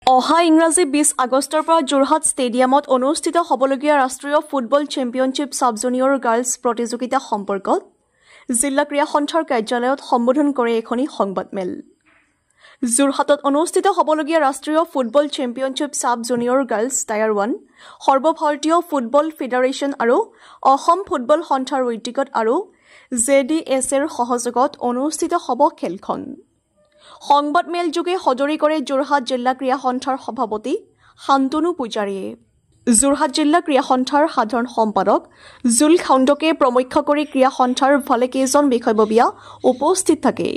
অহা ইংৰাজী 20 আগষ্টৰ পৰা যোৰহাট ষ্টেডিয়ামত অনুষ্ঠিত হ'বলগীয়া ৰাষ্ট্ৰীয় football championship sub junior girls প্ৰতিযোগিতা সম্পৰ্কত জিলা ক্ৰীড়া সন্থাৰ কাৰ্যালয়ত সম্বোধন কৰে এখনি সংবাদমেল। যোৰহাটত অনুষ্ঠিত হ'বলগীয়া ৰাষ্ট্ৰীয় football championship sub junior girls tyre 1 সৰ্বভাৰতীয় ফুটবল ফেডাৰেশ্যন আৰু অসম ফুটবল সন্থাৰ উদ্যোগত আৰু JDSৰ সহযোগত অনুষ্ঠিত হ'ব খেলখন। সংবাদমেল যোগে সদৰি কৰে যোৰহাট জিলা ক্ৰীড়া সন্থাৰ সভাপতি শান্তনু পূজাৰীয়ে। যোৰহাট জিলা ক্ৰীড়া সন্থাৰ সাধাৰণ সম্পাদক জুল খাউণ্ডকে প্ৰমুখ্য কৰি ক্ৰীড়া সন্থাৰ ভালেকেইজন বিষয়ববীয়া উপস্থিত থাকে।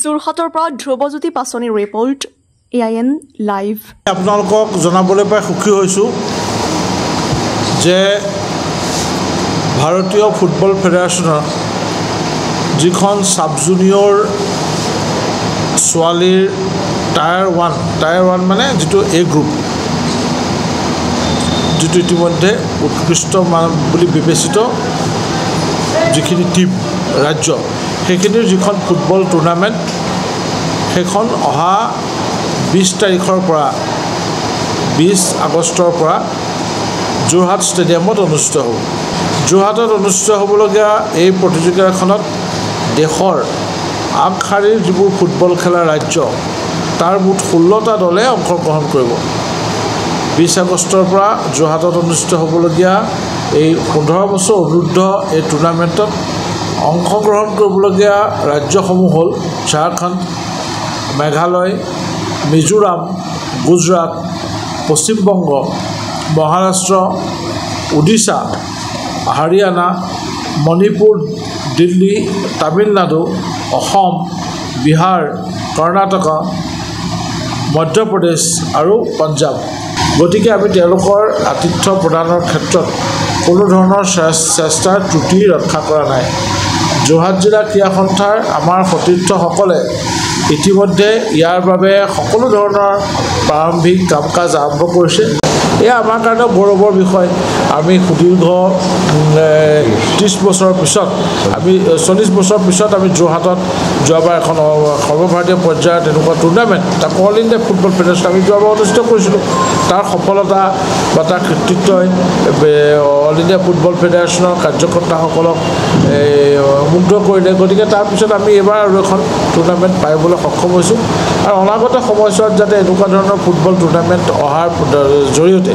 যোৰহাটৰ পৰা ধ্ৰুৱজ্যোতি পাছনিৰ ৰিপৰ্ট AIN লাইভ। আপোনালোকক জনাবলৈ পাই সুখী হৈছোঁ যে ভাৰতীয় ফুটবল ফেডাৰেশ্যনৰ যিখন সাব জুনিয়ৰ ছোৱালীৰ টায়াৰ 1 মানে যিটো A গ্ৰুপ, যিটো ইতিমধ্যে উৎকৃষ্ট মান বুলি বিবেচিত যিখিনি টীম ৰাজ্য, সেইখিনিৰ যিখন ফুটবল টুৰ্ণামেণ্ট সেইখন অহা 20 তাৰিখৰ পৰা 20 আগষ্টৰ পৰা যোৰহাট ষ্টেডিয়ামত অনুষ্ঠিত হ'ব। যোৰহাটত অনুষ্ঠিত হ'বলগীয়া এই প্ৰতিযোগিতাখনত দেশৰ আগশাৰীৰ যিবোৰ ফুটবল খেলা ৰাজ্য তাৰ মুঠ 16টা দলে অংশগ্ৰহণ কৰিব। 20 আগষ্টৰ পৰা যোৰহাটত অনুষ্ঠিত হ'বলগীয়া এই 15 বছৰ অনুৰ্ধ এই টুৰ্ণামেণ্টত অংশগ্ৰহণ কৰিবলগীয়া ৰাজ্যসমূহ হ'ল ঝাৰখণ্ড, মেঘালয়, মিজোৰাম, গুজৰাট, পশ্চিমবংগ, মহাৰাষ্ট্ৰ, উৰিষ্যা, হাৰিয়ানা, মণিপুৰ, দিল্লী, তামিলনাডু, অসম, বিহাৰ, কৰ্ণাটক, মধ্যপ্ৰদেশ আৰু পঞ্জাৱ। গতিকে আমি তেওঁলোকৰ আতিথ্য প্ৰদানৰ ক্ষেত্ৰত কোনো ধৰণৰ চেষ্টাৰ ত্ৰুটি ৰক্ষা কৰা নাই। যোৰহাট জিলা ক্ৰীড়া সন্থাৰ আমাৰ সতীৰ্থসকলে ইতিমধ্যে ইয়াৰ বাবে সকলো ধৰণৰ প্ৰাৰম্ভিক কাম কাজ আৰম্ভ কৰিছে। এয়া আমাৰ কাৰণে গৌৰৱৰ বিষয়। আমি সুদীৰ্ঘ 30 বছৰৰ পিছত 40 বছৰৰ পিছত আমি যোৰহাটত যোৱাবাৰ এখন সৰ্বভাৰতীয় পৰ্যায়ৰ তেনেকুৱা টুৰ্ণামেণ্ট, তাক অল ইণ্ডিয়া ফুটবল ফেডাৰেশ্যন আমি যোৱাবাৰ অনুষ্ঠিত কৰিছিলোঁ। তাৰ সফলতা বা তাৰ কৃতিত্বই অল ইণ্ডিয়া ফুটবল ফেডাৰেশ্যনৰ কাৰ্যকৰ্তাসকলক মুগ্ধ কৰিলে। গতিকে তাৰপিছত আমি এইবাৰ আৰু এখন টুৰ্ণামেণ্ট পাইবলৈ সক্ষম হৈছোঁ আৰু অনাগত সময়ছোৱাত যাতে এনেকুৱা ধৰণৰ ফুটবল টুৰ্ণামেণ্ট অহাৰ জৰিয়তে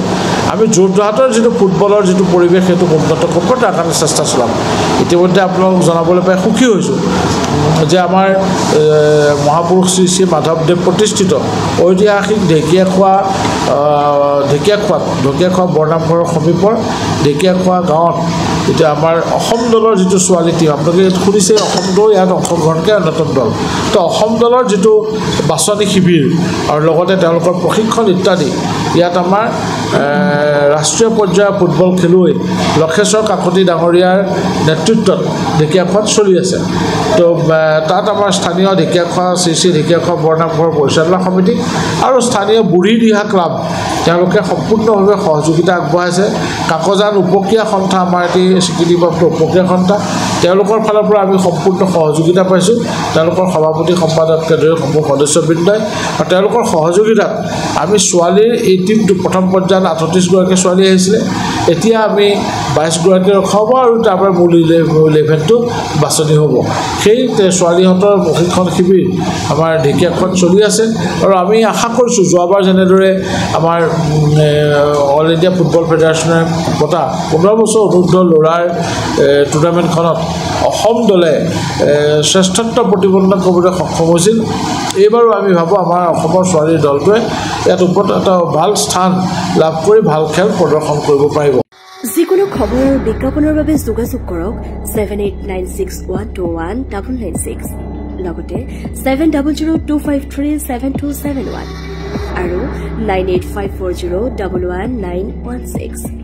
আমি যোৰহাটৰ যিটো ফুটবলৰ যিটো পৰিৱেশ সেইটো উন্নত কৰিব তাৰ কাৰণে চেষ্টা চলাম। ইতিমধ্যে আপোনালোকক জনাবলৈ পাই সুখী হৈছোঁ যে আমাৰ মহাপুৰুষ শ্ৰী শ্ৰী মাধৱদেৱ প্ৰতিষ্ঠিত ঐতিহাসিক ঢেকীয়াখোৱা বৰনামঘৰৰ সমীপৰ ঢেকীয়াখোৱা গাঁৱত এতিয়া আমাৰ অসম দলৰ যিটো ছোৱালী টীম, আপোনালোকে শুনিছে অসম দল ইয়াত অংশগ্ৰহণকে অন্যতম দল। তো অসম দলৰ যিটো বাছনি শিবিৰ আৰু লগতে তেওঁলোকৰ প্ৰশিক্ষণ ইত্যাদি ইয়াত আমাৰ ৰাষ্ট্ৰীয় পৰ্যায়ৰ ফুটবল খেলুৱৈ লক্ষেশ্বৰ কাকতি ডাঙৰীয়াৰ নেতৃত্বত ঢেকীয়াখোৱাত চলি আছে। তো তাত আমাৰ স্থানীয় ঢেকীয়াখোৱা শ্ৰী শ্ৰী ঢেকীয়াখোৱা বৰনামঘৰ পৰিচালনা সমিতি আৰু স্থানীয় বুঢ়ী দিহা ক্লাব তেওঁলোকে সম্পূৰ্ণভাৱে সহযোগিতা আগবঢ়াইছে। কাকজান উপক্ৰিয়া সন্থা আমাৰ এটি স্বীকৃতিপ্ৰাপ্ত উপক্ৰিয়া সন্থা, তেওঁলোকৰ ফালৰ পৰা আমি সম্পূৰ্ণ সহযোগিতা পাইছোঁ। তেওঁলোকৰ সভাপতি সম্পাদককে ধৰি সমূহ সদস্যবৃন্দই আৰু তেওঁলোকৰ সহযোগিতাত আমি ছোৱালীৰ এই টীমটো প্ৰথম পৰ্যায়ত 38গৰাকী ছোৱালী আহিছিলে, এতিয়া আমি 22গৰাকী ৰখাব আৰু তাৰপৰা মূল 11টো বাছনি হ'ব। সেই ছোৱালীহঁতৰ প্ৰশিক্ষণ শিবিৰ আমাৰ ঢেকীয়াখোৱাত চলি আছে আৰু আমি আশা কৰিছোঁ যোৱাবাৰ যেনেদৰে আমাৰ অল ইণ্ডিয়া ফুটবল ফেডাৰেশ্যনে পতা 15 বছৰ অনুৰ্ধ ল'ৰাৰ টুৰ্ণামেণ্টখনত অসম দলে শ্ৰেষ্ঠত্ব প্ৰতিপন্ন কৰিবলৈ সক্ষম হৈছিল। এইবাৰো আমি ভাবোঁ আমাৰ অসমৰ ছোৱালীৰ দলটোৱে ইয়াত ওপৰত এটা ভাল স্থান লাভ কৰি ভাল খেল প্ৰদৰ্শন কৰিব পাৰিব। যিকোনো খবৰ আৰু বিজ্ঞাপনৰ বাবে যোগাযোগ কৰক 7896121996 লগতে 7002537271 আৰু 9854011916।